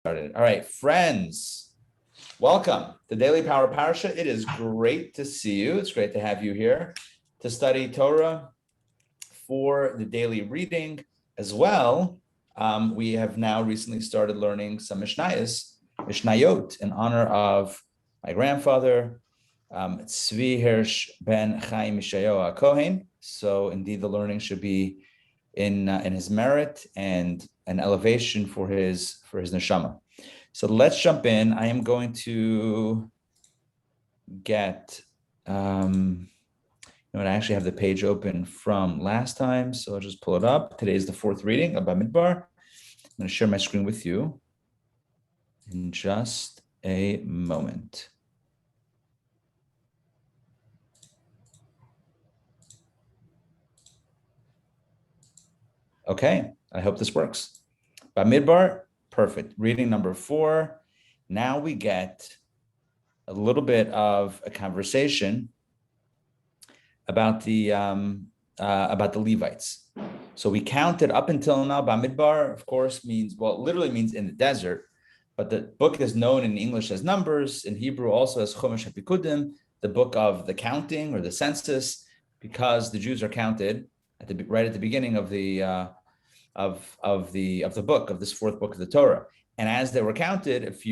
Started. All right, friends, welcome to Daily Power Parsha. It is great to see you. It's great to have you here to study Torah for the daily reading as well. We have now recently started learning some Mishnayot, in honor of my grandfather, Tzvi Hirsch ben Chaim Mishayoah Kohen. So indeed, the learning should be in his merit and an elevation for his neshama. So let's jump in. I am going to get, I actually have the page open from last time, so I'll just pull it up. Today is the fourth reading of Bamidbar. I'm going to share my screen with you in just a moment. Okay, I hope this works. Bamidbar, perfect. Reading number 4. Now we get a little bit of a conversation about the Levites. So we counted up until now. Bamidbar, of course, literally means in the desert, but the book is known in English as Numbers, in Hebrew also as Chumash HaPikudim, the book of the counting or the census, because the Jews are counted right at the beginning of the book, of this fourth book of the Torah. And as they were counted, as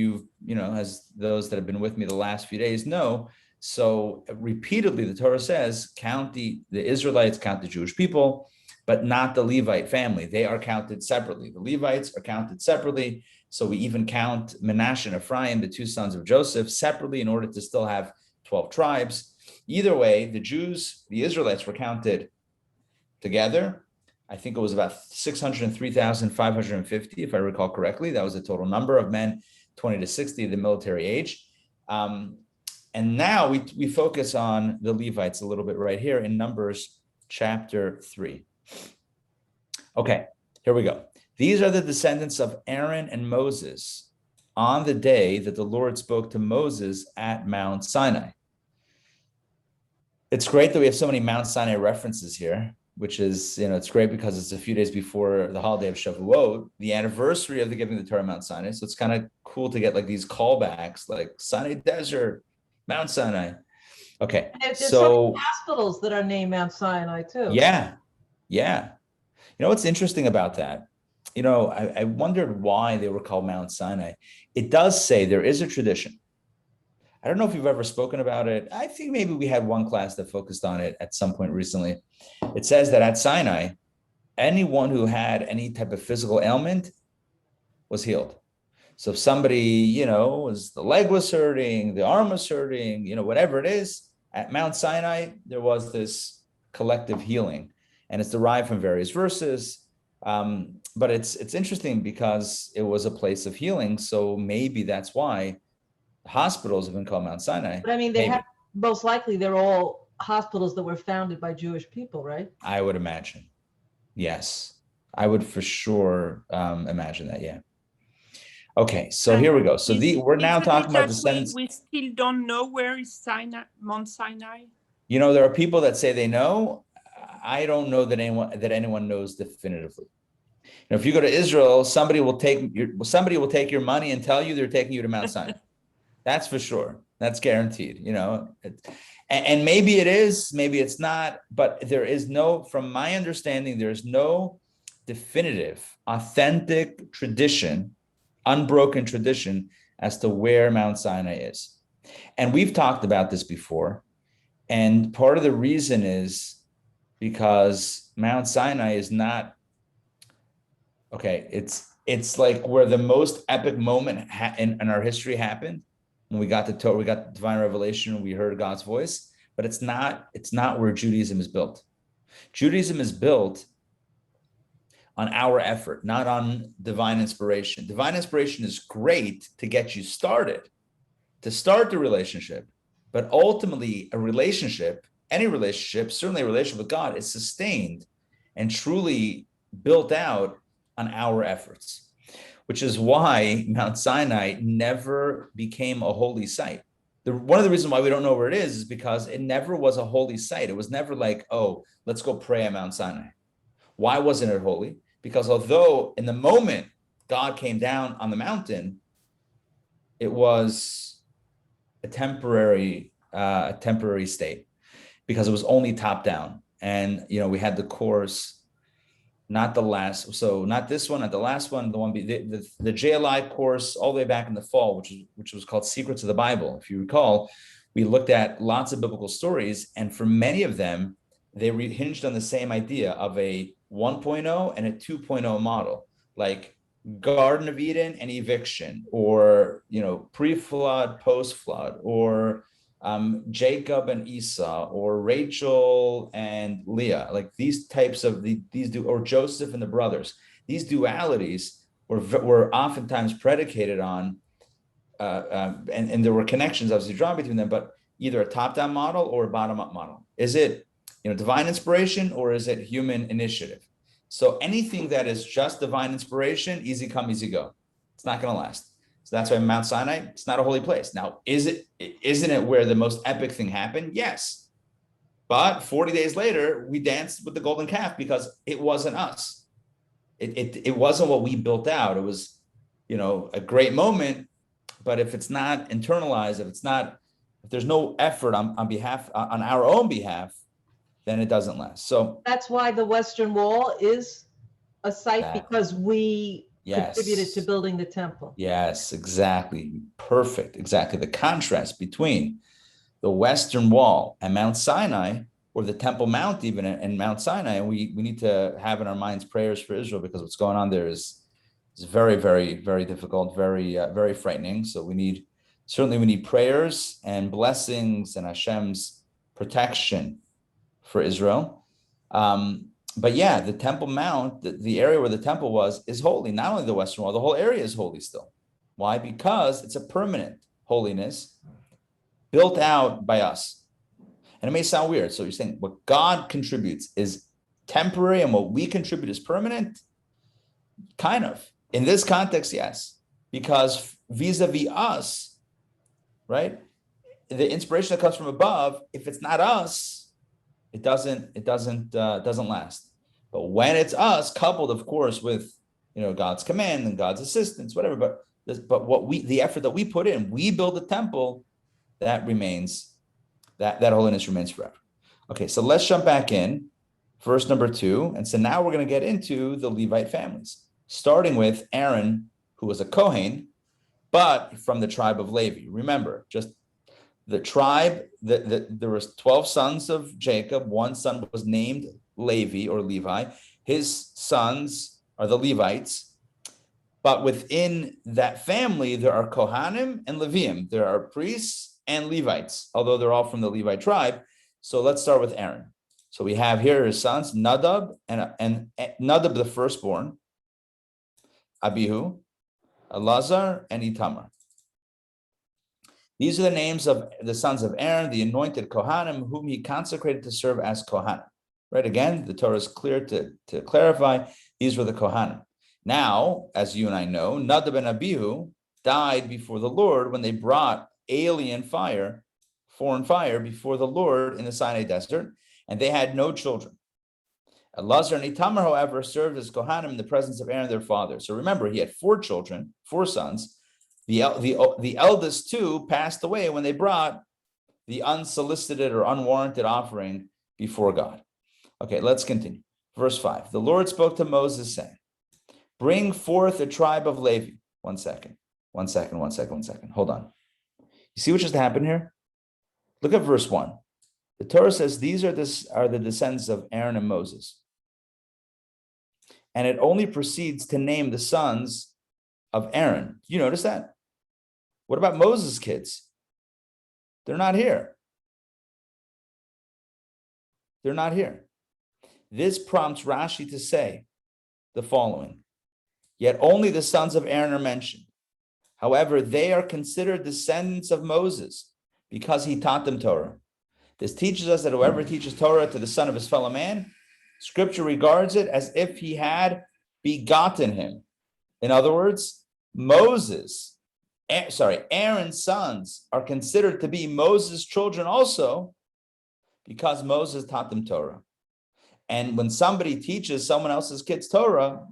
those that have been with me the last few days know, so repeatedly the Torah says, count the Israelites, count the Jewish people, but not the Levite family. They are counted separately. The Levites are counted separately. So we even count Manasseh and Ephraim, the two sons of Joseph, separately in order to still have 12 tribes. Either way, the Israelites were counted together. I think it was about 603,550, if I recall correctly. That was the total number of men, 20 to 60, the military age. And now we focus on the Levites a little bit right here in Numbers chapter 3. Okay, here we go. These are the descendants of Aaron and Moses on the day that the Lord spoke to Moses at Mount Sinai. It's great that we have so many Mount Sinai references here, which is, it's great because it's a few days before the holiday of Shavuot, the anniversary of the giving of the Torah Mount Sinai. So it's kind of cool to get like these callbacks, like Sinai Desert, Mount Sinai. Okay, there's so many hospitals that are named Mount Sinai too. Yeah. What's interesting about that? I wondered why they were called Mount Sinai. It does say there is a tradition. I don't know if you've ever spoken about it. I think maybe we had one class that focused on it at some point recently. It says that at Sinai, anyone who had any type of physical ailment was healed. So if somebody, the leg was hurting, the arm was hurting, whatever it is, at Mount Sinai, there was this collective healing. And it's derived from various verses. But it's interesting because it was a place of healing. So maybe that's why hospitals have been called Mount Sinai. But most likely they're all hospitals that were founded by Jewish people, right? I would imagine. Yes. I would for sure imagine that, yeah. Okay, so here we go. So we're now talking about the sentence. We still don't know where is Mount Sinai. There are people that say they know. I don't know that anyone knows definitively. If you go to Israel, somebody will take your money and tell you they're taking you to Mount Sinai. That's for sure. That's guaranteed. And maybe it is, maybe it's not. But from my understanding, there's no definitive, authentic tradition, unbroken tradition as to where Mount Sinai is. And we've talked about this before. And part of the reason is because Mount Sinai is not, it's like where the most epic moment in our history happened, when we got the Torah, we got the divine revelation, we heard God's voice, but it's not where Judaism is built. Judaism is built on our effort, not on divine inspiration. Divine inspiration is great to get you started, to start the relationship, but ultimately a relationship, any relationship, certainly a relationship with God, is sustained and truly built out on our efforts, which is why Mount Sinai never became a holy site. One of the reasons why we don't know where it is because it never was a holy site. It was never like, oh, let's go pray at Mount Sinai. Why wasn't it holy? Because although in the moment God came down on the mountain, it was a temporary state, because it was only top down. And we had the course, not the last, so not this one, not the last one, the one the JLI course all the way back in the fall, which was called Secrets of the Bible. If you recall, we looked at lots of biblical stories, and for many of them, they hinged on the same idea of a 1.0 and a 2.0 model, like Garden of Eden and eviction, or pre-flood, post-flood, or Jacob and Esau, or Rachel and Leah, like these types of or Joseph and the brothers. These dualities were oftentimes predicated on, and there were connections obviously drawn between them, but either a top-down model or a bottom-up model. Is it divine inspiration, or is it human initiative? So anything that is just divine inspiration, easy come, easy go. It's not going to last. So that's why Mount Sinai, it's not a holy place. Now, isn't it where the most epic thing happened? Yes. But 40 days later, we danced with the golden calf because it wasn't us. It wasn't what we built out. It was, a great moment, but if it's not internalized, if there's no effort on our own behalf, then it doesn't last. So that's why the Western Wall is a site, because we contributed to building the temple. Yes, exactly. Perfect. Exactly. The contrast between the Western Wall and Mount Sinai, or the Temple Mount even, and Mount Sinai. And we need to have in our minds prayers for Israel, because what's going on there is very, very, very difficult, very, very frightening. So we need prayers and blessings and Hashem's protection for Israel. But yeah, the Temple Mount, the area where the temple was, is holy. Not only the Western Wall, the whole area is holy still. Why? Because it's a permanent holiness built out by us. And it may sound weird. So you're saying what God contributes is temporary and what we contribute is permanent? Kind of. In this context, yes. Because vis-a-vis us, right? The inspiration that comes from above, if it's not us, it doesn't last. But when it's us, coupled, of course, with God's command and God's assistance, whatever. But the effort that we put in, we build a temple that remains, that holiness remains forever. Okay, so let's jump back in, verse number 2, and so now we're going to get into the Levite families, starting with Aaron, who was a Kohen, but from the tribe of Levi. Remember, just the tribe, there was 12 sons of Jacob. One son was named Levi or Levi. His sons are the Levites. But within that family, there are Kohanim and Leviim. There are priests and Levites, although they're all from the Levite tribe. So let's start with Aaron. So we have here his sons, Nadab and Nadab the firstborn, Abihu, Elazar, and Itamar. These are the names of the sons of Aaron, the anointed Kohanim, whom he consecrated to serve as Kohanim. Right? Again, the Torah is clear to clarify, these were the Kohanim. Now, as you and I know, Nadab and Abihu died before the Lord when they brought alien fire, foreign fire, before the Lord in the Sinai desert, and they had no children. Elazar and Itamar, however, served as Kohanim in the presence of Aaron, their father. So remember, he had 4 children, 4 sons. The eldest 2 passed away when they brought the unsolicited or unwarranted offering before God. Okay, let's continue. Verse 5. The Lord spoke to Moses, saying, bring forth a tribe of Levi. One second. Hold on. You see what just happened here? Look at verse 1. The Torah says these are the descendants of Aaron and Moses. And it only proceeds to name the sons of Aaron. You notice that? What about Moses' kids? They're not here. This prompts Rashi to say the following. Yet only the sons of Aaron are mentioned. However, they are considered descendants of Moses because he taught them Torah. This teaches us that whoever teaches Torah to the son of his fellow man, Scripture regards it as if he had begotten him. In other words, Aaron's sons are considered to be Moses' children also because Moses taught them Torah. And when somebody teaches someone else's kids Torah,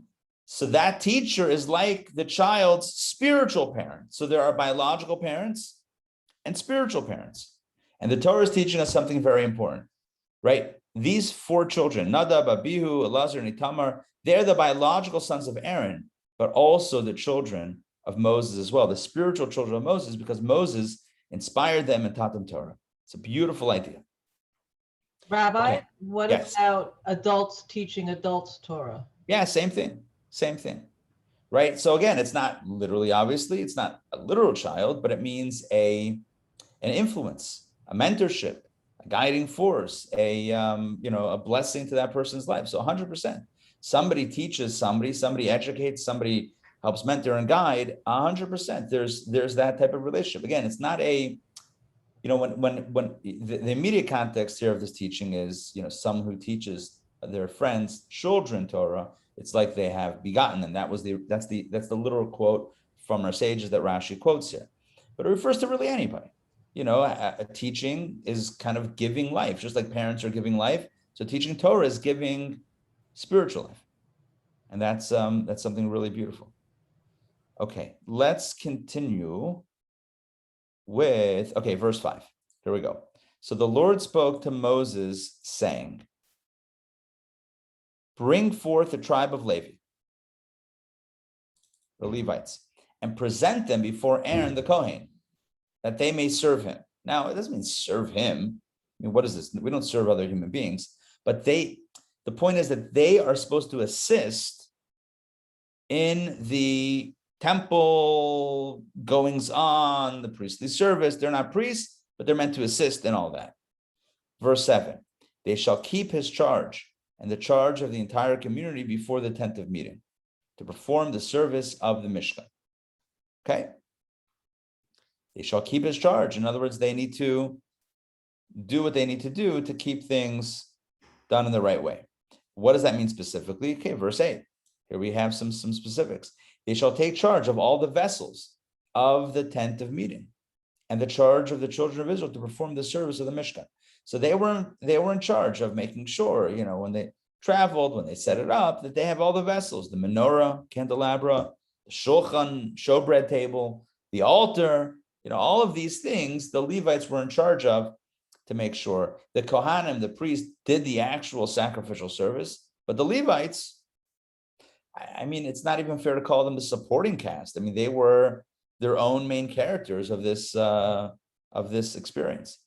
So that teacher is like the child's spiritual parent. So there are biological parents and spiritual parents. And the Torah is teaching us something very important, right? These 4 children, Nadab, Abihu, Elazar, and Itamar, they're the biological sons of Aaron, but also the children of Moses as well, the spiritual children of Moses, because Moses inspired them and taught them Torah. It's a beautiful idea. Rabbi, Okay. what Yes. about adults teaching adults Torah? Yeah, same thing, right? So again, it's not literally, obviously, it's not a literal child, but it means an influence, a mentorship, a guiding force, a blessing to that person's life. So 100%, somebody teaches somebody educates, somebody helps mentor and guide. 100%, there's that type of relationship. Again, it's not a, when the immediate context here of this teaching is, someone who teaches their friends, children, Torah, it's like they have begotten them. That's the literal quote from our sages that Rashi quotes here. But it refers to really anybody. A teaching is kind of giving life, just like parents are giving life. So teaching Torah is giving spiritual life. And that's something really beautiful. Okay, let's continue with, verse 5. Here we go. So the Lord spoke to Moses, saying, bring forth the tribe of Levi, the Levites, and present them before Aaron the Kohen, that they may serve him. Now, it doesn't mean serve him. I mean, what is this? We don't serve other human beings, but the point is that they are supposed to assist in the temple goings on, the priestly service. They're not priests, but they're meant to assist in all that. Verse 7, they shall keep his charge and the charge of the entire community before the tent of meeting to perform the service of the Mishkan. Okay? They shall keep his charge. In other words, they need to do what they need to do to keep things done in the right way. What does that mean specifically? Okay, verse 8. Here we have some specifics. They shall take charge of all the vessels of the tent of meeting and the charge of the children of Israel to perform the service of the Mishkan. So they were in charge of making sure, when they traveled, when they set it up, that they have all the vessels, the menorah, candelabra, the shulchan, showbread table, the altar, all of these things the Levites were in charge of to make sure. The Kohanim, the priest, did the actual sacrificial service, but the Levites, I mean, it's not even fair to call them the supporting cast. I mean, they were their own main characters of this experience.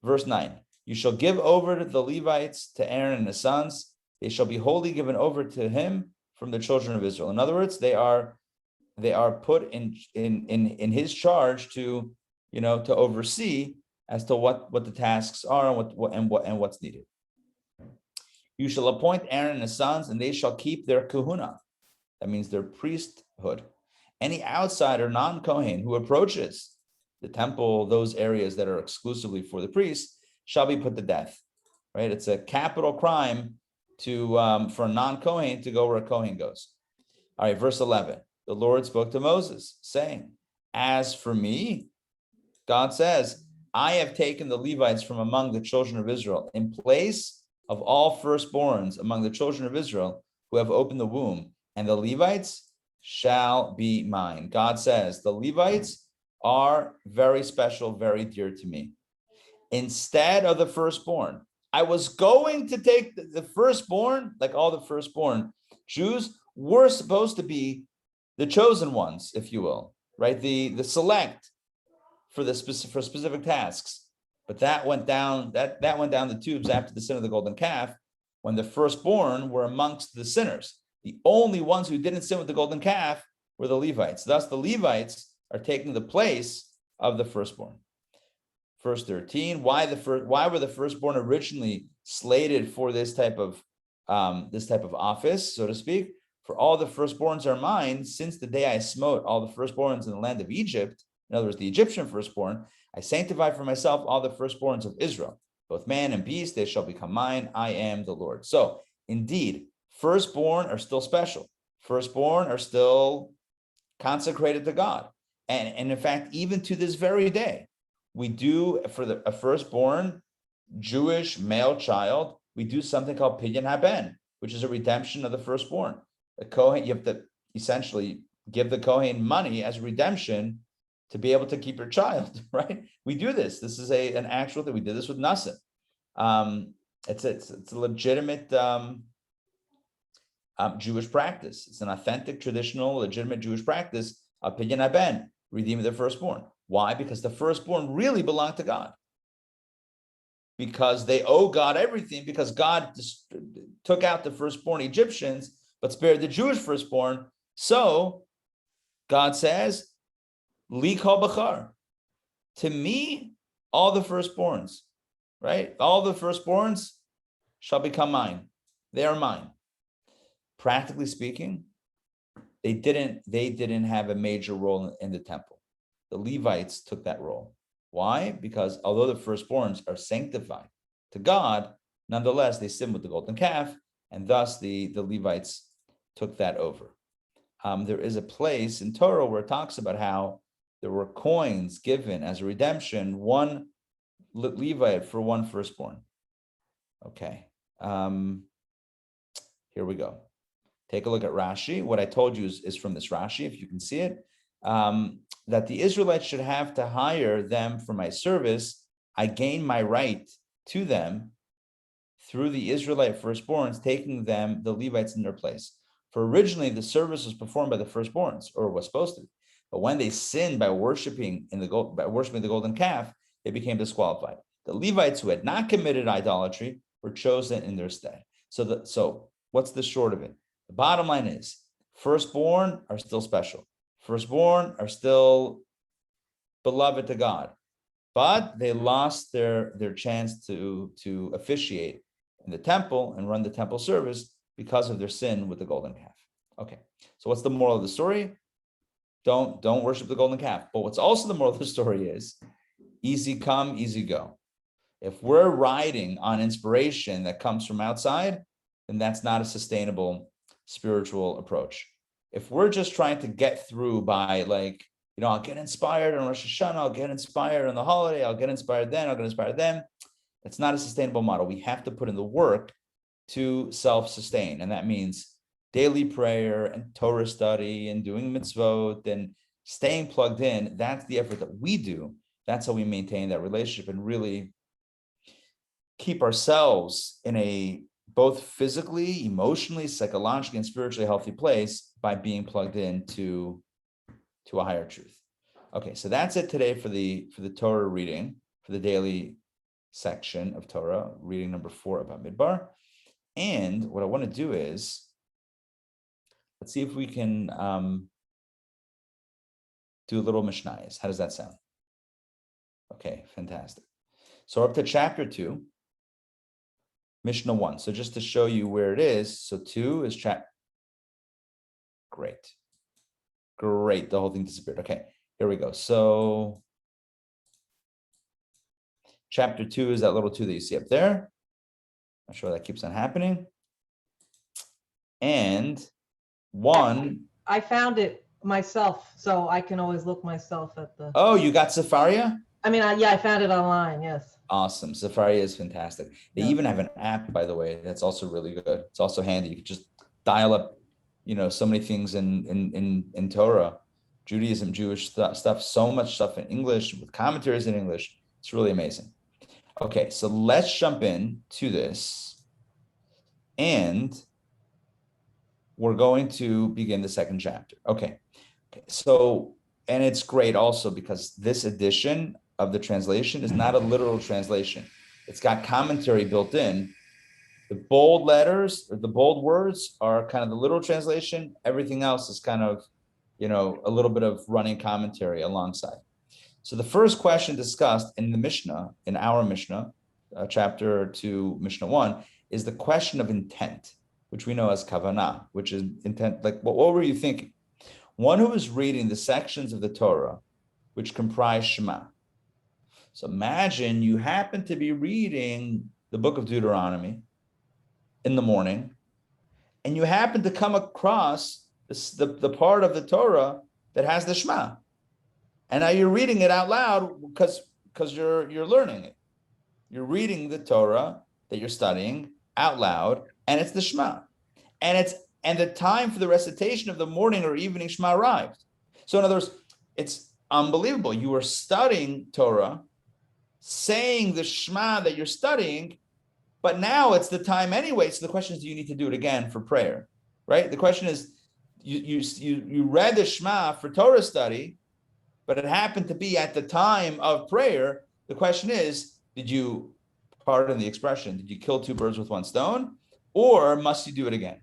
Verse 9, you shall give over the Levites to Aaron and his sons. They shall be wholly given over to him from the children of Israel. In other words, they are put in his charge to oversee as to what the tasks are and what's needed. You shall appoint Aaron and his sons, and they shall keep their kahuna. That means their priesthood. Any outsider, non-Kohen, who approaches the temple, those areas that are exclusively for the priests, shall be put to death. Right? It's a capital crime for a non-Kohen to go where a Kohen goes. All right, verse 11. The Lord spoke to Moses, saying, as for me, God says, I have taken the Levites from among the children of Israel in place of all firstborns among the children of Israel who have opened the womb, and the Levites shall be mine. God says, the Levites are very special, very dear to me. Instead of the firstborn, I was going to take the firstborn, like all the firstborn Jews were supposed to be the chosen ones, if you will, right? The select for specific tasks. But that went down the tubes after the sin of the golden calf, when the firstborn were amongst the sinners. The only ones who didn't sin with the golden calf were the Levites. Thus, the Levites are taking the place of the firstborn. Verse 13, why were the firstborn originally slated for this type of office, so to speak? For all the firstborns are mine, since the day I smote all the firstborns in the land of Egypt, in other words, the Egyptian firstborn, I sanctify for myself all the firstborns of Israel, both man and beast, they shall become mine. I am the Lord. So indeed, firstborn are still special. Firstborn are still consecrated to God. And in fact, even to this very day, we do, for a firstborn Jewish male child, we do something called Pidyon Haben, which is a redemption of the firstborn. The Kohen, you have to essentially give the Kohen money as redemption to be able to keep your child, right? We do this. This is an actual thing. We did this with Nasa. It's a legitimate Jewish practice. It's an authentic, traditional, legitimate Jewish practice of Pidyon Haben, redeeming the firstborn. Why? Because the firstborn really belong to God. Because they owe God everything, because God took out the firstborn Egyptians, but spared the Jewish firstborn. So God says, Li kol bachar, to me, all the firstborns, right? All the firstborns shall become mine. They are mine. Practically speaking, they didn't have a major role in the temple. The Levites took that role. Why? Because although the firstborns are sanctified to God, nonetheless, they sin with the golden calf, and thus the Levites took that over. There is a place in Torah where it talks about how there were coins given as a redemption, one Levite for one firstborn. Okay. Here we go. Take a look at Rashi. What I told you is from this Rashi, if you can see it, that the Israelites should have to hire them for my service. I gain my right to them through the Israelite firstborns, taking them, the Levites, in their place. For originally, the service was performed by the firstborns, or was supposed to be. But when they sinned by worshiping the golden calf, they became disqualified. The Levites who had not committed idolatry were chosen in their stead. So what's the short of it? The bottom line is, firstborn are still special. Firstborn are still beloved to God, but they lost their chance to officiate in the temple and run the temple service because of their sin with the golden calf. Okay, so what's the moral of the story? Don't worship the golden calf. But what's also the moral of the story is, easy come, easy go. If we're riding on inspiration that comes from outside, then that's not a sustainable spiritual approach. If we're just trying to get through by I'll get inspired on Rosh Hashanah, I'll get inspired on the holiday, I'll get inspired then, I'll get inspired then, it's not a sustainable model. We have to put in the work to self-sustain. And that means daily prayer and Torah study and doing mitzvot and staying plugged in. That's the effort that we do. That's how we maintain that relationship and really keep ourselves in a both physically, emotionally, psychologically, and spiritually healthy place by being plugged into a higher truth. Okay, so that's it today for the Torah reading, for the daily section of Torah, reading number 4 of Bamidbar. And what I want to do is, let's see if we can do a little Mishnayos. How does that sound? Okay, fantastic. So we're up to chapter 2, Mishnah 1. So just to show you where it is, so 2 is Great. The whole thing disappeared. Okay, here we go. So chapter 2 is that little 2 that you see up there. I'm sure that keeps on happening. And 1. I found it myself, so I can always look myself at the. Oh, you got Sefaria? I found it online. Yes. Awesome. Sefaria is fantastic. They even have an app, by the way, that's also really good. It's also handy. You can just dial up, so many things in Torah, Judaism, Jewish stuff, so much stuff in English with commentaries in English. It's really amazing. Okay, so let's jump in to this, and we're going to begin the second chapter. Okay. So, and it's great also because this edition of the translation is not a literal translation. It's got commentary built in. The bold letters, or the bold words, are kind of the literal translation. Everything else is kind of, a little bit of running commentary alongside. So the first question discussed in the Mishnah, in our Mishnah, chapter 2, Mishnah 1, is the question of intent, which we know as kavanah, which is intent. Like, what were you thinking? One who is reading the sections of the Torah, which comprise Shema. So imagine you happen to be reading the book of Deuteronomy in the morning, and you happen to come across the part of the Torah that has the Shema. And now you're reading it out loud because you're learning it. You're reading the Torah that you're studying out loud, and it's the Shema. And and the time for the recitation of the morning or evening Shema arrived. So in other words, it's unbelievable. You are studying Torah, saying the Shema that you're studying, but now it's the time anyway. So the question is, do you need to do it again for prayer, right? The question is, you read the Shema for Torah study, but it happened to be at the time of prayer. The question is, did you, pardon the expression, did you kill two birds with one stone, or must you do it again?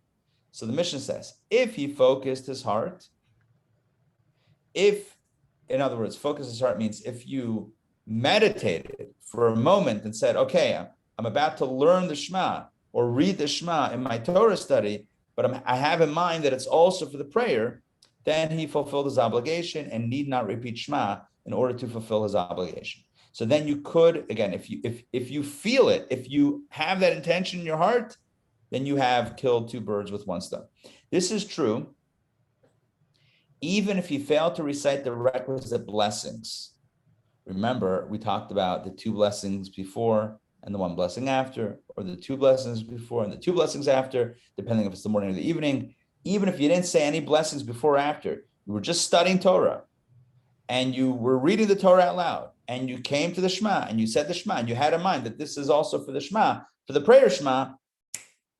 So the Mishnah says, if he focused his heart, in other words, focus his heart means if you meditated for a moment and said, okay, I'm about to learn the Shema or read the Shema in my Torah study, but I have in mind that it's also for the prayer, then he fulfilled his obligation and need not repeat Shema in order to fulfill his obligation. So then you could, again, if you feel it, if you have that intention in your heart, then you have killed two birds with one stone. This is true even if you fail to recite the requisite blessings. Remember, we talked about the two blessings before and the one blessing after, or the two blessings before and the two blessings after, depending if it's the morning or the evening. Even if you didn't say any blessings before or after, you were just studying Torah, and you were reading the Torah out loud, and you came to the Shema, and you said the Shema, and you had in mind that this is also for the Shema, for the prayer Shema,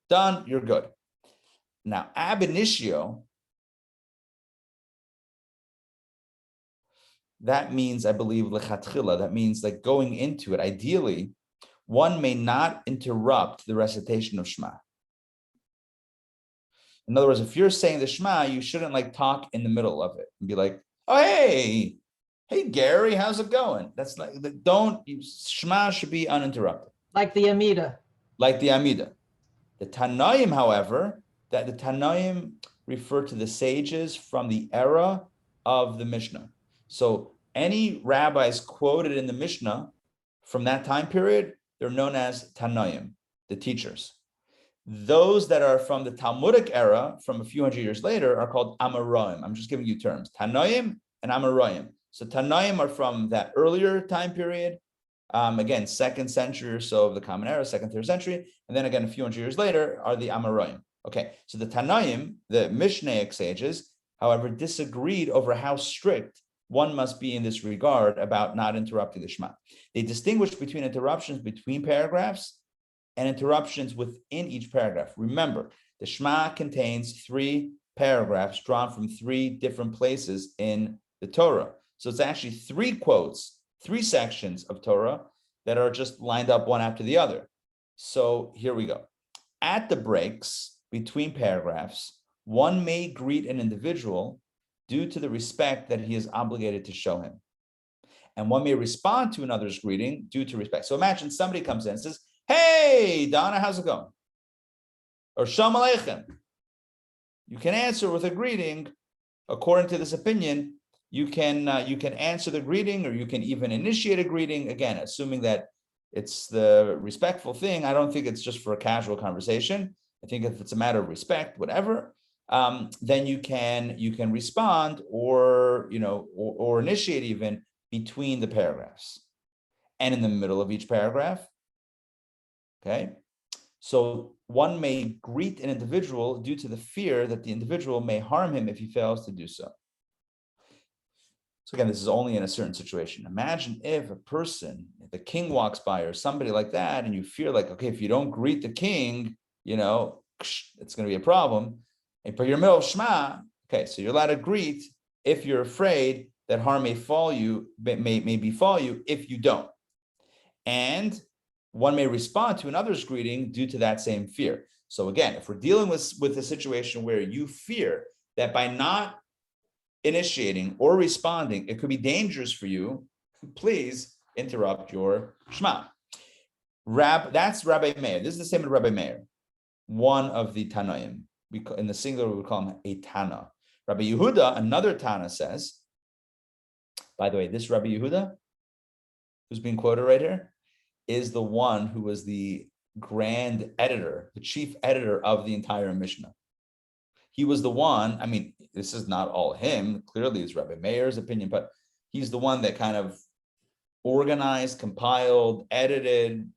done, you're good. Now, ab initio, that means, I believe, lechatchila, that means like going into it. Ideally, one may not interrupt the recitation of Shema. In other words, if you're saying the Shema, you shouldn't like talk in the middle of it and be like, oh, hey Gary, how's it going? That's like, Shema should be uninterrupted. Like the Amida. Like the Amida. The Tanaim, however, that the Tanaim refer to the sages from the era of the Mishnah. So any rabbis quoted in the Mishnah from that time period, they're known as Tanaim, the teachers. Those that are from the Talmudic era, from a few hundred years later, are called Amoraim. I'm just giving you terms, Tanaim and Amoraim. So Tanaim are from that earlier time period, again, 2nd century or so of the Common Era, 2nd, 3rd century, and then again, a few hundred years later are the Amoraim. Okay, so the Tanaim, the Mishnaic sages, however, disagreed over how strict one must be in this regard about not interrupting the Shema. They distinguish between interruptions between paragraphs and interruptions within each paragraph. Remember, the Shema contains 3 paragraphs drawn from 3 different places in the Torah. So it's actually 3 quotes, 3 sections of Torah that are just lined up one after the other. So here we go. At the breaks between paragraphs, one may greet an individual due to the respect that he is obligated to show him. And one may respond to another's greeting due to respect. So imagine somebody comes in and says, hey, Donna, how's it going? Or Shalom Aleichem. You can answer with a greeting. According to this opinion, you can answer the greeting, or you can even initiate a greeting, again, assuming that it's the respectful thing. I don't think it's just for a casual conversation. I think if it's a matter of respect, whatever, then you can respond or initiate even between the paragraphs and in the middle of each paragraph. Okay, so one may greet an individual due to the fear that the individual may harm him if he fails to do so. So again, this is only in a certain situation. Imagine if a person, the king walks by or somebody like that, and you fear like, okay, if you don't greet the king, it's going to be a problem. But you're in the middle of Shema, okay, so you're allowed to greet if you're afraid that harm may befall you if you don't. And one may respond to another's greeting due to that same fear. So again, if we're dealing with a situation where you fear that by not initiating or responding, it could be dangerous for you, please interrupt your Shema. That's Rabbi Meir. This is the same as Rabbi Meir, one of the Tanaim. In the singular, we would call him a Tana. Rabbi Yehuda, another Tana, says, by the way, this Rabbi Yehuda, who's being quoted right here, is the one who was the grand editor, the chief editor of the entire Mishnah. He was the one, I mean, this is not all him, clearly it's Rabbi Meir's opinion, but he's the one that kind of organized, compiled, edited,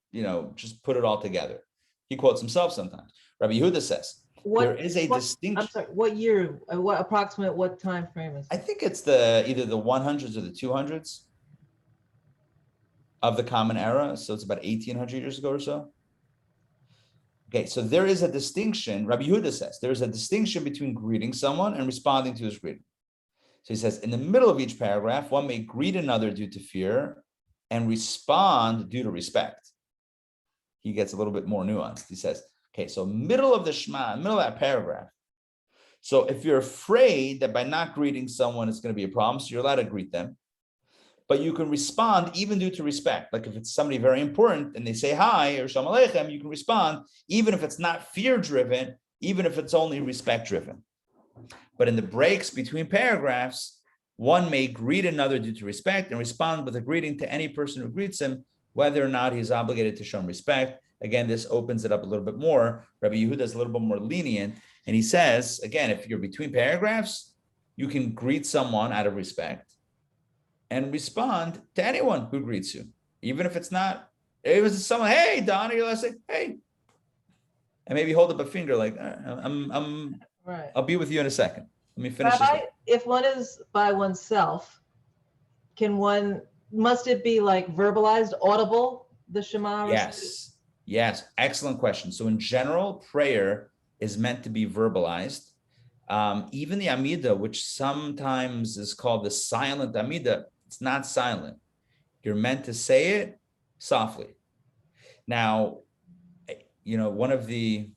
just put it all together. He quotes himself sometimes. Rabbi Yehuda says, there is a I'm distinction. sorry, what year, what time frame is I it? think it's either the 100s or the 200s of the Common Era. So it's about 1800 years ago or so. Okay, so there is a distinction. Rabbi Yehuda says there is a distinction between greeting someone and responding to his greeting. So he says, in the middle of each paragraph, one may greet another due to fear and respond due to respect. He gets a little bit more nuanced. He says, okay, so middle of the Shema, middle of that paragraph. So if you're afraid that by not greeting someone, it's going to be a problem, so you're allowed to greet them. But you can respond even due to respect. Like if it's somebody very important and they say hi or shalom aleichem, you can respond, even if it's not fear-driven, even if it's only respect-driven. But in the breaks between paragraphs, one may greet another due to respect and respond with a greeting to any person who greets him, whether or not he's obligated to show him respect. Again, this opens it up a little bit more. Rabbi Yehuda is a little bit more lenient. And he says, again, if you're between paragraphs, you can greet someone out of respect and respond to anyone who greets you, even if it's not, if it's someone, hey, Donna, you're say, hey, and maybe hold up a finger like, Right. I'll be with you in a second. Let me finish Rabbi, this. if one is by oneself, must it be like verbalized, audible, the Shema? Yes, excellent question. So in general, prayer is meant to be verbalized. Even the Amida, which sometimes is called the silent Amida, it's not silent. You're meant to say it softly. Now, one of the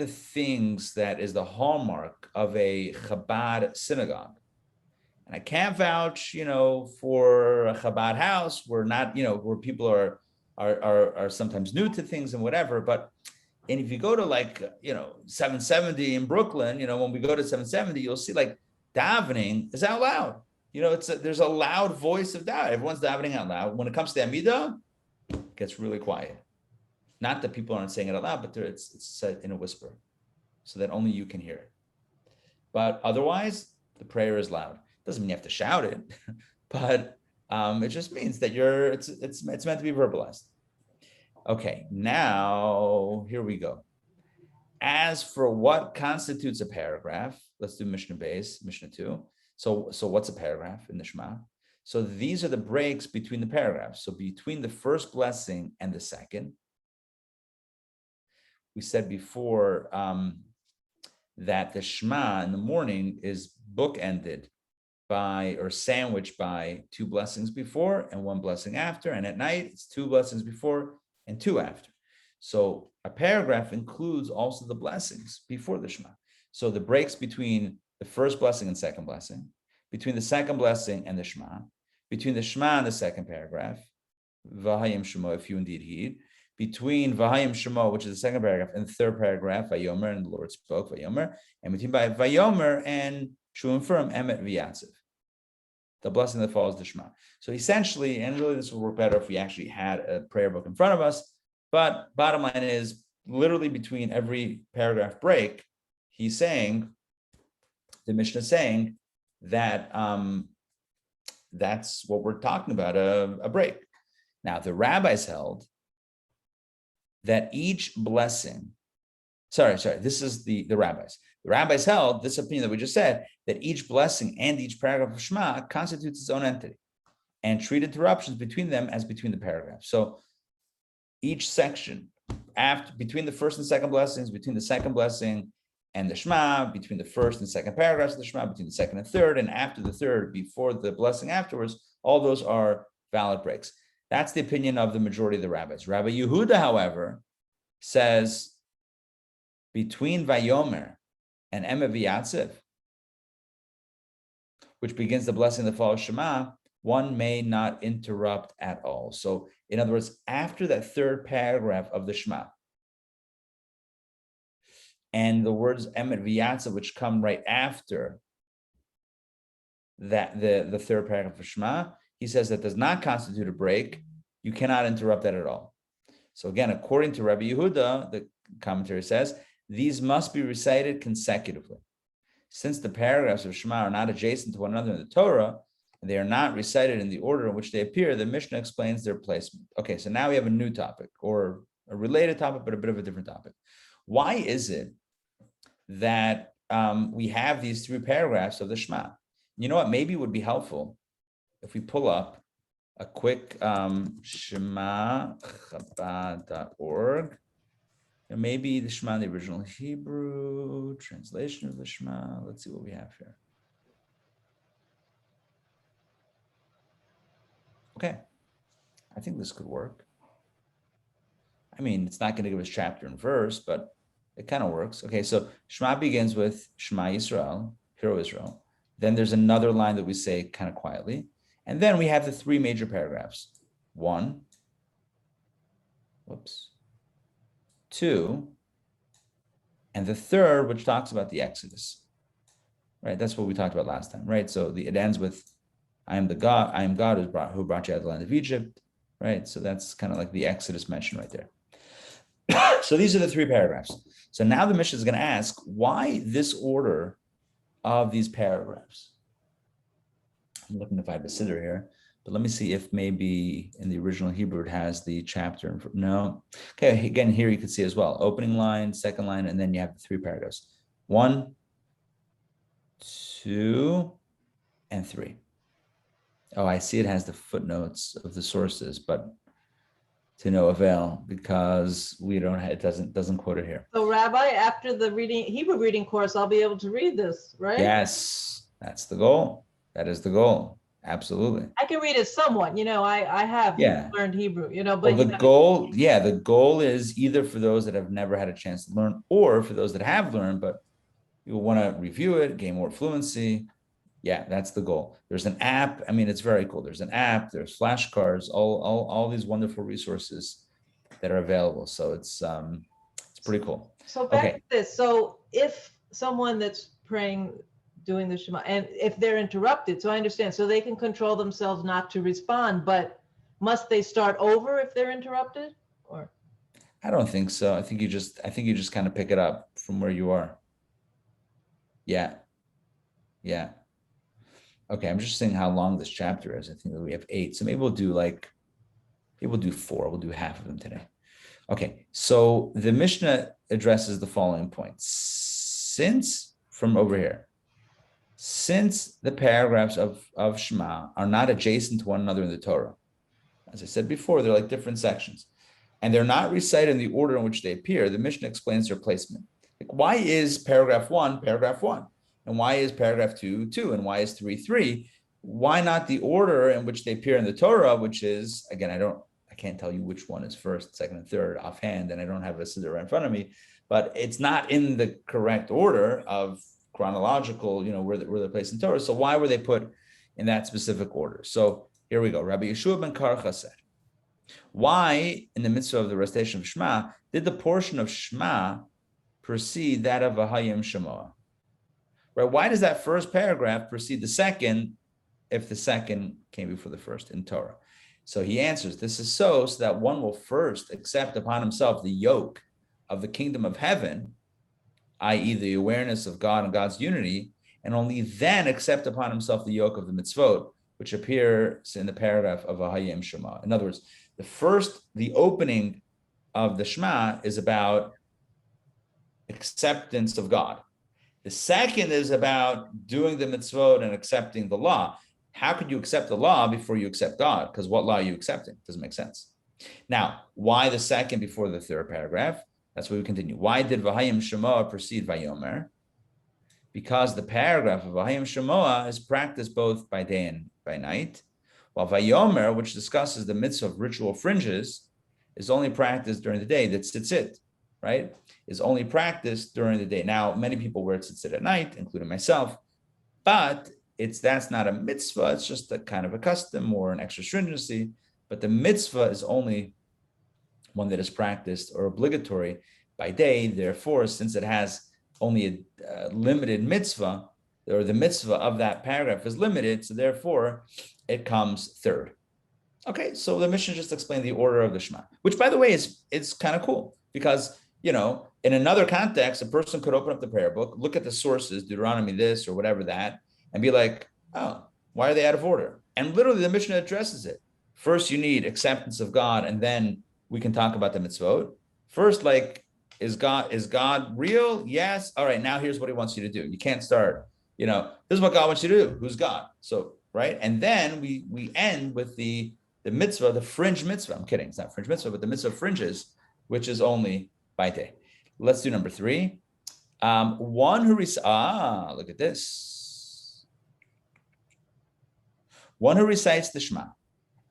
things that is the hallmark of a Chabad synagogue, and I can't vouch, for a Chabad house. We're not, where people are sometimes new to things and whatever. But and if you go to 770 in Brooklyn, when we go to 770, you'll see like davening is out loud. There's a loud voice of davening. Everyone's davening out loud. When it comes to Amidah, it gets really quiet. Not that people aren't saying it out loud, but it's said in a whisper, so that only you can hear it. But otherwise, the prayer is loud. Doesn't mean you have to shout it, but it just means that it's meant to be verbalized. Okay, now here we go. As for what constitutes a paragraph, let's do Mishnah 2. So what's a paragraph in the Shema? So these are the breaks between the paragraphs. So between the first blessing and the second, we said before that the Shema in the morning is bookended or sandwiched by 2 blessings before and 1 blessing after, and at night it's 2 blessings before and 2 after. So a paragraph includes also the blessings before the Shema. So the breaks between the first blessing and second blessing, between the second blessing and the Shema, between the Shema and the second paragraph, V'hayim Shemo, if you indeed heed, between V'hayim Shemo, which is the second paragraph, and the third paragraph, Vayomer, and the Lord spoke, Vayomer, and between Vayomer and Shulim Firm, Emet V'yatziv, the blessing that follows the Shema. So essentially, and really this would work better if we actually had a prayer book in front of us, but bottom line is, literally between every paragraph break, the Mishnah is saying that that's what we're talking about, a break. Now, the rabbis held that each blessing, this is the rabbis. The rabbis held this opinion that we just said, that each blessing and each paragraph of Shema constitutes its own entity and treat interruptions between them as between the paragraphs. So each section, between the first and second blessings, between the second blessing and the Shema, between the first and second paragraphs of the Shema, between the second and third, and after the third, before the blessing afterwards, all those are valid breaks. That's the opinion of the majority of the rabbis. Rabbi Yehuda, however, says between Vayomer and Emet V'yatziv, which begins the blessing that follows Shema, one may not interrupt at all. So, in other words, after that third paragraph of the Shema, and the words Emet V'yatziv, which come right after that, the third paragraph of Shema, he says that does not constitute a break. You cannot interrupt that at all. So again, according to Rabbi Yehuda, the commentary says, these must be recited consecutively. Since the paragraphs of Shema are not adjacent to one another in the Torah, and they are not recited in the order in which they appear, the Mishnah explains their placement. Okay, so now we have a new topic, or a related topic, but a bit of a different topic. Why is it that we have these 3 paragraphs of the Shema. You know what? Maybe it would be helpful if we pull up a quick shemachabad.org. And maybe the Shema in the original Hebrew, translation of the Shema. Let's see what we have here. Okay, I think this could work. I mean, it's not going to give us chapter and verse, but it kind of works. Okay, so Shema begins with Shema Yisrael, Hear O Israel. Then there's another line that we say kind of quietly. And then we have the 3 major paragraphs. 1, 2, and the 3rd, which talks about the Exodus. Right, that's what we talked about last time, right? So it ends with, I am God who brought you out of the land of Egypt, right? So that's kind of like the Exodus mentioned right there. So these are the 3 paragraphs. So now the Mishnah is going to ask, why this order of these paragraphs? I'm looking if I have a siddur here, but let me see if maybe in the original Hebrew it has the chapter. No. Okay, again, here you can see as well. Opening line, second line, and then you have the 3 paragraphs. 1, 2, and 3. Oh, I see it has the footnotes of the sources, but to no avail because we don't have, it doesn't quote it here. So Rabbi, after the Hebrew reading course, I'll be able to read this, right? Yes, that's the goal. That is the goal. Absolutely. I can read it somewhat, I have learned Hebrew, but the goal is either for those that have never had a chance to learn, or for those that have learned, but you want to review it, gain more fluency. Yeah, that's the goal. There's an app. I mean, it's very cool. There's an app, there's flashcards, all these wonderful resources that are available. So it's pretty cool. So back to this. So if someone that's praying, doing the Shema, and if they're interrupted, so I understand, so they can control themselves not to respond, but must they start over if they're interrupted? Or I don't think so. I think you just kind of pick it up from where you are. Yeah. Okay, I'm just saying how long this chapter is. I think that we have 8. So maybe we'll do 4. We'll do half of them today. Okay, so the Mishnah addresses the following points. Since the paragraphs of Shema are not adjacent to one another in the Torah, as I said before, they're like different sections, and they're not recited in the order in which they appear, the Mishnah explains their placement. Like, why is paragraph 1, paragraph 1? And why is paragraph 2, 2? And why is 3, 3? Why not the order in which they appear in the Torah, which is, again, I can't tell you which one is first, second, and third offhand, and I don't have a siddur right in front of me, but it's not in the correct order of chronological, where they're placed in Torah. So why were they put in that specific order? So here we go. Rabbi Yeshua ben Karcha said, why in the mitzvah of the recitation of Shema did the portion of Shema precede that of Vahayim Shemoah? Right? Why does that first paragraph precede the second if the second came before the first in Torah? So he answers, this is so that one will first accept upon himself the yoke of the kingdom of heaven, i.e. the awareness of God and God's unity, and only then accept upon himself the yoke of the mitzvot, which appears in the paragraph of Vahayim Shema. In other words, the opening of the Shema is about acceptance of God. The second is about doing the mitzvot and accepting the law. How could you accept the law before you accept God? Because what law are you accepting? Doesn't make sense. Now, why the second before the third paragraph? That's where we continue. Why did Vahayim Shemoah precede Vayomer? Because the paragraph of Vahayim Shemoah is practiced both by day and by night, while Vayomer, which discusses the mitzvah of ritual fringes, is only practiced during the day. That's tzitzit, right? Is only practiced during the day. Now, many people wear tzitzit at night, including myself, but that's not a mitzvah. It's just a kind of a custom or an extra stringency. But the mitzvah is only one that is practiced or obligatory by day. Therefore, since it has only a limited mitzvah, or the mitzvah of that paragraph is limited, so therefore it comes third. Okay, so the Mishnah just explained the order of the Shema, which, by the way, is kind of cool because, in another context, a person could open up the prayer book, look at the sources, Deuteronomy this or whatever that, and be like, oh, why are they out of order? And literally the Mishnah addresses it. First, you need acceptance of God, and then we can talk about the mitzvot. First, Is God real? Yes. All right. Now here's what he wants you to do. You can't start, this is what God wants you to do. Who's God? So, right. And then we end with the mitzvah, the fringe mitzvah. I'm kidding. It's not fringe mitzvah, but the mitzvah of fringes, which is only by day. Let's do number 3. One who look at this. One who recites the Shema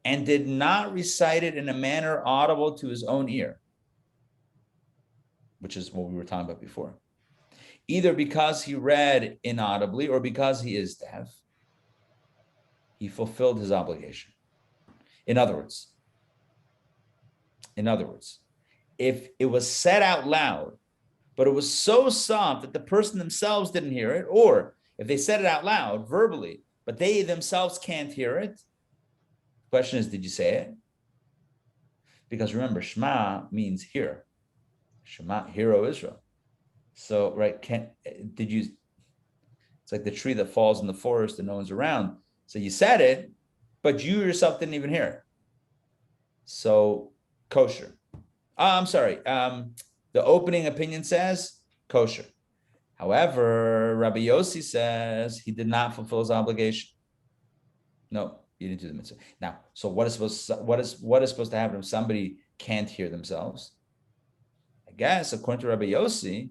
and did not recite it in a manner audible to his own ear, which is what we were talking about before, either because he read inaudibly or because he is deaf, he fulfilled his obligation. In other words, if it was said out loud, but it was so soft that the person themselves didn't hear it, or if they said it out loud verbally, but they themselves can't hear it, the question is, did you say it? Because remember, Shema means hear. Shema, hear, O Israel. So, right, it's like the tree that falls in the forest and no one's around. So you said it, but you yourself didn't even hear it. So kosher. I'm sorry. The opening opinion says kosher. However, Rabbi Yossi says he did not fulfill his obligation. No, he didn't do the mitzvah. Now, so what is supposed to happen if somebody can't hear themselves? I guess according to Rabbi Yossi,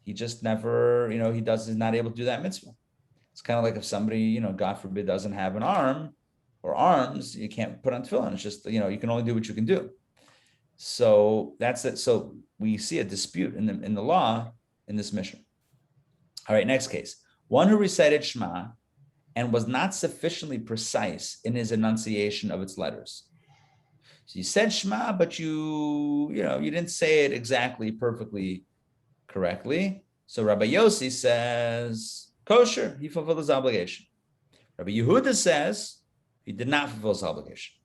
he just never, he's not able to do that mitzvah. It's kind of like if somebody, God forbid, doesn't have an arm or arms, you can't put on tefillin. It's just, you can only do what you can do. So that's it. So we see a dispute in the law in this mission. All right, next case. One who recited Shema and was not sufficiently precise in his enunciation of its letters. So you said Shema, but you didn't say it exactly, perfectly, correctly. So Rabbi Yossi says, kosher, he fulfilled his obligation. Rabbi Yehuda says he did not fulfill his obligation.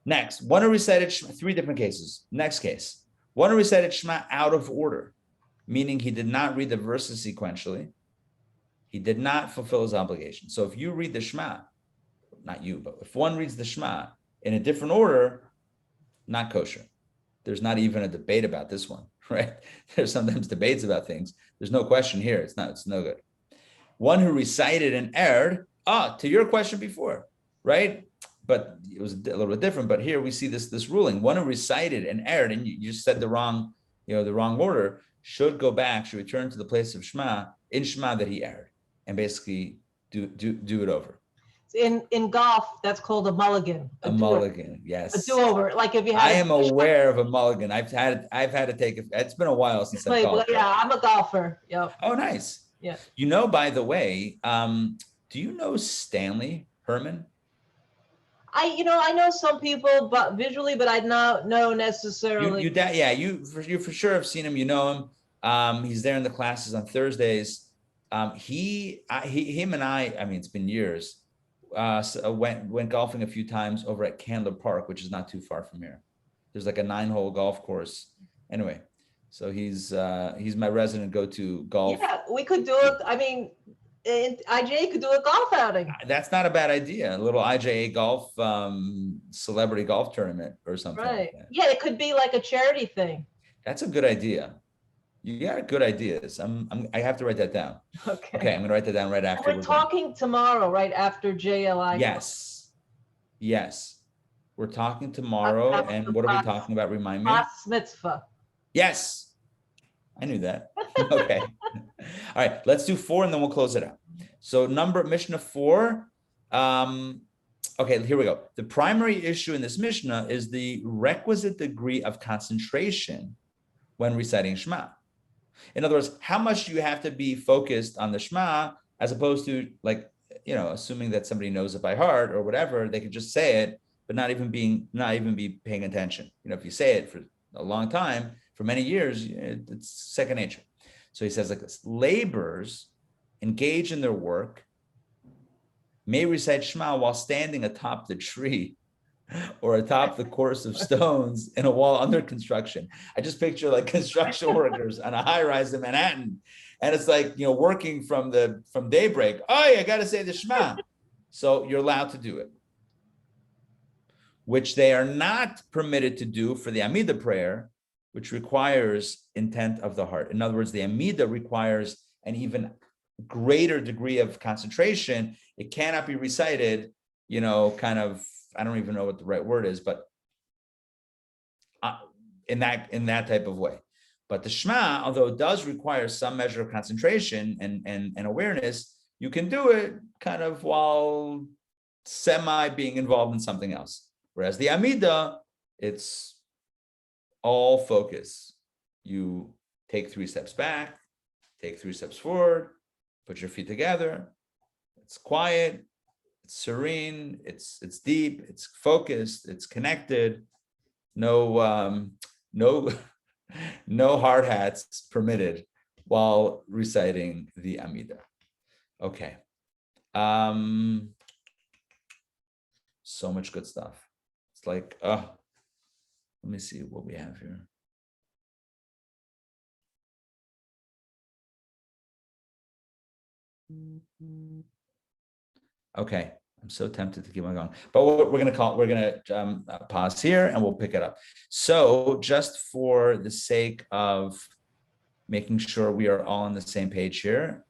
Next, one who recited Shema, 3 different cases. Next case, one who recited Shema out of order, meaning he did not read the verses sequentially. He did not fulfill his obligation. So if you read the Shema, not you, but if one reads the Shema in a different order, not kosher. There's not even a debate about this one, right? There's sometimes debates about things. There's no question here. It's no good. One who recited and erred, to your question before, right? But it was a little bit different. But here we see this ruling. One who recited and erred, and you said the wrong order, should go back, should return to the place of Shema, in Shema that he erred, and basically do it over. In golf, that's called a mulligan. A mulligan, yes. A do-over. Like if you had. I am aware of a mulligan. I've had to take it. It's been a while since I've golfed. Yeah, I'm a golfer. Yep. Oh, nice. Yeah. By the way, do you know Stanley Herman? I know some people, but visually, but I don't know necessarily. You for sure have seen him. You know him. He's there in the classes on Thursdays. Him and I mean, it's been years. Went golfing a few times over at Candler Park, which is not too far from here. There's like a 9-hole golf course. Anyway, so he's my resident go-to golf. Yeah, we could do it. I mean, IJA could do a golf outing. That's not a bad idea. A little IJA golf celebrity golf tournament or something. Right. Like that. Yeah, it could be like a charity thing. That's a good idea. You got good ideas. I have to write that down. Okay, I'm gonna write that down right after. We're talking tomorrow, right after JLI. Yes. We're talking tomorrow, and what are we talking about? Remind me. Bas mitzvah. Yes, I knew that. Okay. All right, let's do 4, and then we'll close it out. So Mishnah 4. Okay, here we go. The primary issue in this Mishnah is the requisite degree of concentration when reciting Shema. In other words, how much do you have to be focused on the Shema as opposed to assuming that somebody knows it by heart or whatever, they could just say it, but not even be paying attention. If you say it for a long time, for many years, it's second nature. So he says like this: laborers engaged in their work may recite Shema while standing atop the tree or atop the course of stones in a wall under construction. I just picture like construction workers on a high rise in Manhattan. And it's like, working from daybreak. Oh, I got to say the Shema. So you're allowed to do it, which they are not permitted to do for the Amidah prayer, which requires intent of the heart. In other words, the Amidah requires an even greater degree of concentration. It cannot be recited, kind of, I don't even know what the right word is, but in that type of way. But the Shema, although it does require some measure of concentration and awareness, you can do it kind of while semi being involved in something else. Whereas the Amidah, it's all focus. You take 3 steps back, take 3 steps forward, put your feet together. It's quiet, it's serene, it's deep, it's focused, it's connected. No hard hats permitted while reciting the Amidah. Okay. So much good stuff. It's like, let me see what we have here. Okay, I'm so tempted to keep on going, but we're gonna pause here and we'll pick it up. So just for the sake of making sure we are all on the same page here,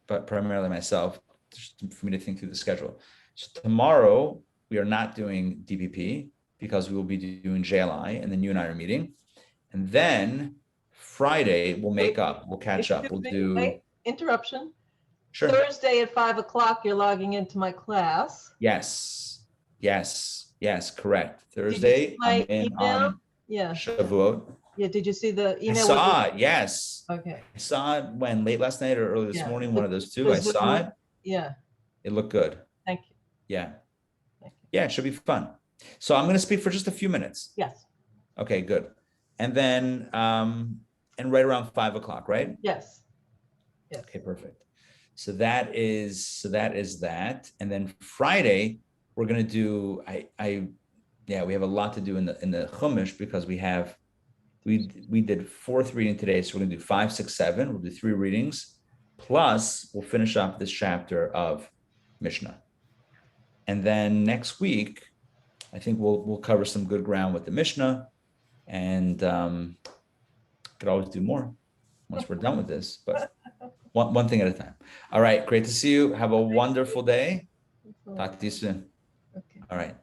but primarily myself, just for me to think through the schedule. So tomorrow we are not doing DPP because we will be doing JLI, and then you and I are meeting, and then Friday we'll make up, we'll catch up, we'll do. Wait, interruption. Sure. Thursday at 5 o'clock, you're logging into my class. Yes, correct. Thursday, I'm in on Yeah. Shavuot. Yeah, did you see the I email? saw it, yes. Okay. I saw it when, late last night or early this morning, one of those two. I saw it. Yeah. It looked good. Thank you. Yeah. Thank you. Yeah, it should be fun. So I'm going to speak for just a few minutes. Yes. Okay, good. And then, and right around 5 o'clock, right? Yes. Yes. Okay, perfect. So that is that. And then Friday, we're going to do, we have a lot to do in the Chumash because we did 4th reading today. So we're going to do 5, 6, 7. We'll do 3 readings. Plus we'll finish up this chapter of Mishnah. And then next week, I think we'll cover some good ground with the Mishnah, and could always do more once we're done with this, but one thing at a time. All right, great to see you. Have a wonderful day. Talk to you soon. Okay. All right.